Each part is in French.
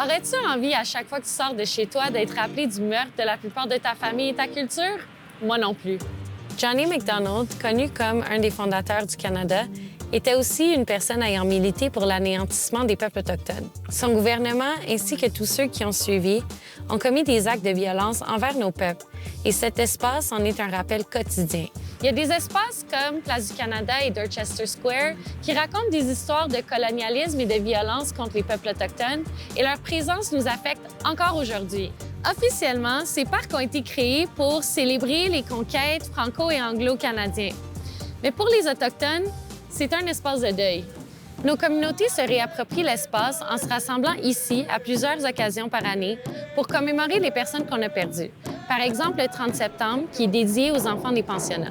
Aurais-tu envie, à chaque fois que tu sors de chez toi, d'être rappelé du meurtre de la plupart de ta famille et ta culture? Moi non plus. Johnny MacDonald, connu comme un des fondateurs du Canada, était aussi une personne ayant milité pour l'anéantissement des peuples autochtones. Son gouvernement, ainsi que tous ceux qui ont suivi, ont commis des actes de violence envers nos peuples, et cet espace en est un rappel quotidien. Il y a des espaces comme Place du Canada et Dorchester Square qui racontent des histoires de colonialisme et de violence contre les peuples autochtones, et leur présence nous affecte encore aujourd'hui. Officiellement, ces parcs ont été créés pour célébrer les conquêtes franco- et anglo-canadiens. Mais pour les Autochtones, c'est un espace de deuil. Nos communautés se réapproprient l'espace en se rassemblant ici à plusieurs occasions par année pour commémorer les personnes qu'on a perdues. Par exemple, le 30 septembre, qui est dédié aux enfants des pensionnats.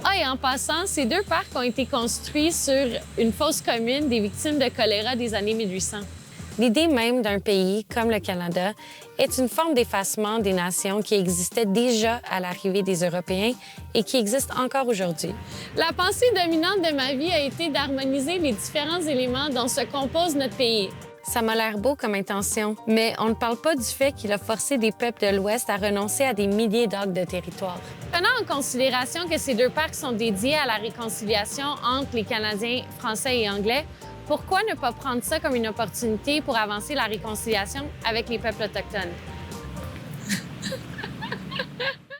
Ah, et en passant, ces deux parcs ont été construits sur une fosse commune des victimes de choléra des années 1800. L'idée même d'un pays comme le Canada est une forme d'effacement des nations qui existait déjà à l'arrivée des Européens et qui existe encore aujourd'hui. La pensée dominante de ma vie a été d'harmoniser les différents éléments dont se compose notre pays. Ça m'a l'air beau comme intention, mais on ne parle pas du fait qu'il a forcé des peuples de l'Ouest à renoncer à des milliers d'acres de territoire. Prenant en considération que ces deux parcs sont dédiés à la réconciliation entre les Canadiens français et anglais, pourquoi ne pas prendre ça comme une opportunité pour avancer la réconciliation avec les peuples autochtones?